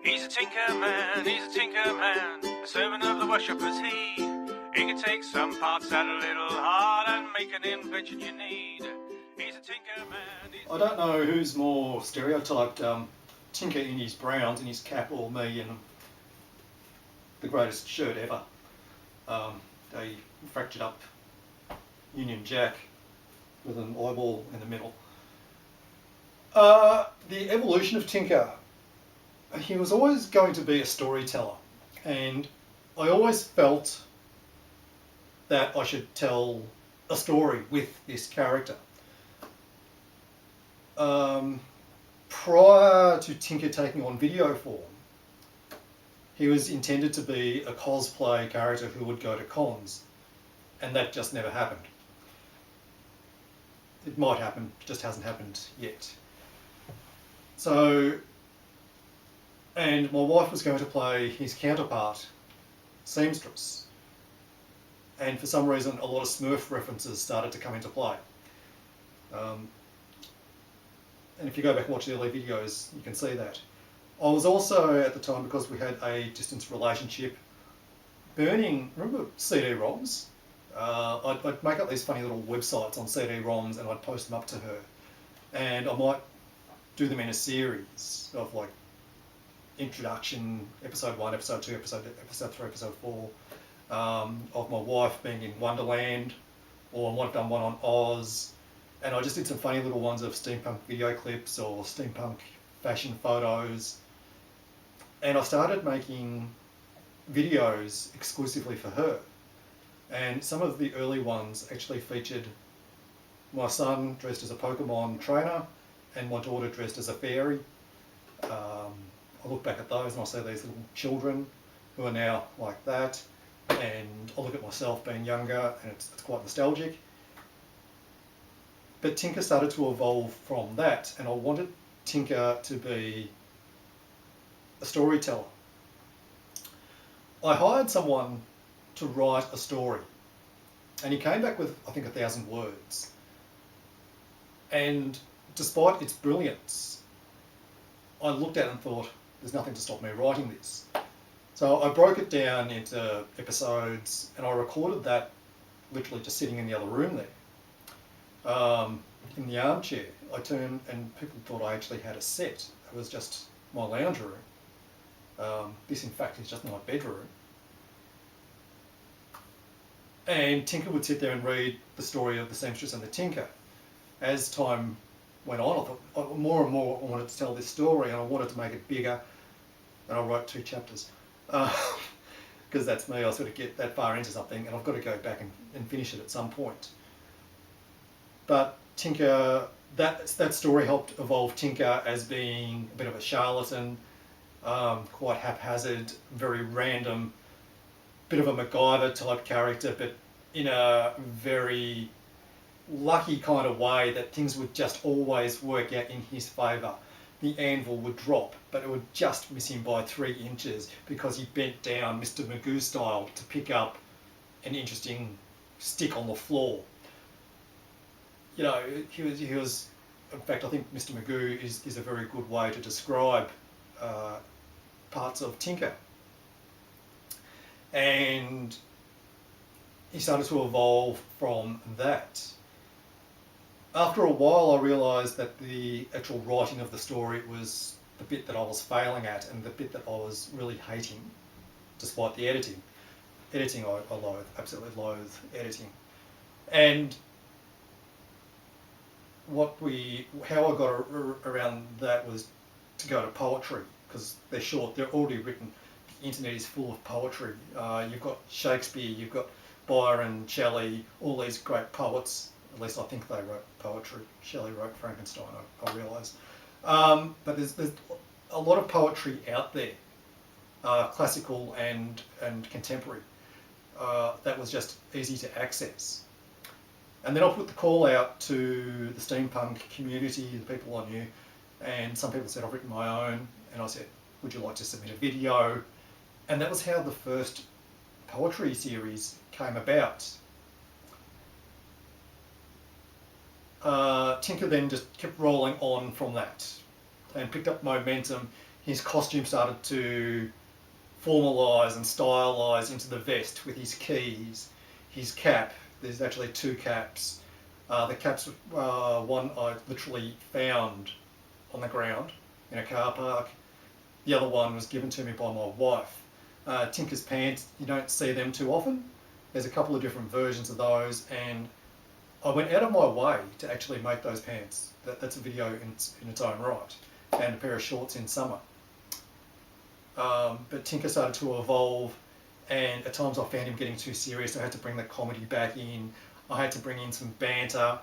He's a tinker man, he's a tinker man, a servant of the worship is he. He can take some parts that are a little hard and make an invention you need. He's a tinker man. I don't know who's more stereotyped, Tinker in his browns, in his cap, or me in the greatest shirt ever. They fractured up Union Jack with an eyeball in the middle. The evolution of Tinker. He was always going to be a storyteller, and I always felt that I should tell a story with this character. Prior to Tinker taking on video form, he was intended to be a cosplay character who would go to cons, and that just never happened. It might happen, just hasn't happened yet. So, and my wife was going to play his counterpart, Seamstress. And for some reason, a lot of Smurf references started to come into play. And if you go back and watch the early videos, you can see that. I was also, at the time, because we had a distance relationship, burning, remember CD-ROMs? I'd make up these funny little websites on CD-ROMs and I'd post them up to her. And I might do them in a series of like introduction, episode 1, episode 2, episode 3, episode 4, of my wife being in Wonderland, or I might have done one on Oz, and I just did some funny little ones of steampunk video clips or steampunk fashion photos, and I started making videos exclusively for her, and some of the early ones actually featured my son dressed as a Pokemon trainer and my daughter dressed as a fairy. I look back at those and I see these little children who are now like that, and I look at myself being younger and it's quite nostalgic. But Tinker started to evolve from that, and I wanted Tinker to be a storyteller. I hired someone to write a story, and he came back with, I think, 1,000 words. And despite its brilliance, I looked at it and thought, there's nothing to stop me writing this. So I broke it down into episodes, and I recorded that literally just sitting in the other room there. In the armchair, I turned, and people thought I actually had a set. It was just my lounge room. This, in fact, is just my bedroom. And Tinker would sit there and read the story of the Seamstress and the Tinker. As time went on, I thought more and more I wanted to tell this story, and I wanted to make it bigger, and I wrote 2 chapters. Because that's me, I sort of get that far into something and I've got to go back and finish it at some point. But Tinker, that story helped evolve Tinker as being a bit of a charlatan, quite haphazard, very random, bit of a MacGyver type character, but in a very lucky kind of way that things would just always work out in his favour. The anvil would drop, but it would just miss him by 3 inches because he bent down Mr. Magoo style to pick up an interesting stick on the floor. You know, he was, in fact, I think Mr. Magoo is a very good way to describe parts of Tinker. And he started to evolve from that. After a while, I realised that the actual writing of the story was the bit that I was failing at and the bit that I was really hating, despite the editing. Editing I loathe, absolutely loathe editing. And how I got around that was to go to poetry, because they're short, they're already written. The internet is full of poetry. You've got Shakespeare, you've got Byron, Shelley, all these great poets. At least I think they wrote poetry. Shelley wrote Frankenstein, I realise. But there's a lot of poetry out there, classical and contemporary, that was just easy to access. And then I put the call out to the steampunk community, the people I knew, and some people said, I've written my own, and I said, would you like to submit a video? And that was how the first poetry series came about. Tinker then just kept rolling on from that and picked up momentum his costume started to formalise and stylise into the vest with his keys, his cap. There's actually two caps. The cap's one I literally found on the ground in a car park. The other one was given to me by my wife. Tinker's pants, you don't see them too often. There's a couple of different versions of those, and I went out of my way to actually make those pants. That's a video in its own right, and a pair of shorts in summer. But Tinker started to evolve, and at times I found him getting too serious. I had to bring the comedy back in. I had to bring in some banter.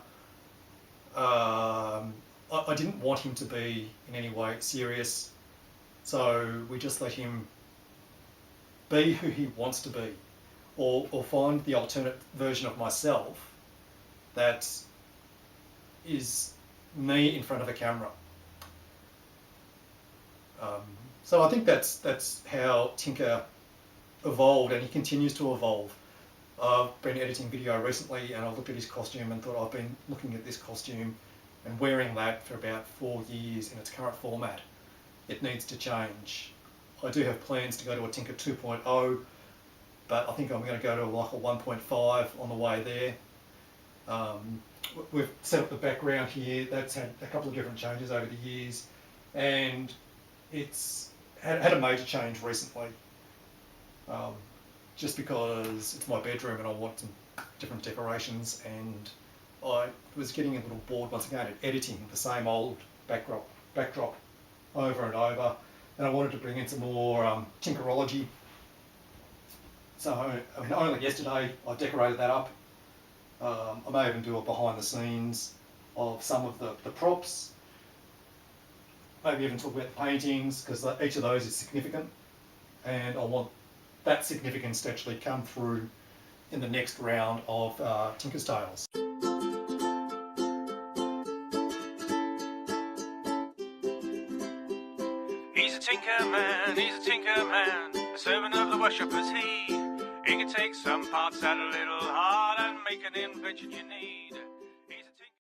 I didn't want him to be in any way serious, so we just let him be who he wants to be, or find the alternate version of myself that is me in front of a camera. So I think that's how Tinker evolved, and he continues to evolve. I've been editing video recently, and I looked at his costume and thought, I've been looking at this costume and wearing that for about 4 years in its current format. It needs to change. I do have plans to go to a Tinker 2.0, but I think I'm going to go to like a 1.5 on the way there. We've set up the background here. That's had a couple of different changes over the years, and it's had a major change recently. Just because it's my bedroom and I want some different decorations, and I was getting a little bored once again at editing the same old backdrop over and over, and I wanted to bring in some more Tinkerology. So I mean, only yesterday I decorated that up. I may even do a behind the scenes of some of the props, maybe even talk about the paintings, because each of those is significant, and I want that significance to actually come through in the next round of Tinker's Tales. He's a tinker man, he's a tinker man, a servant of the worship is he. He can take some parts out a little hard and make an invention you need.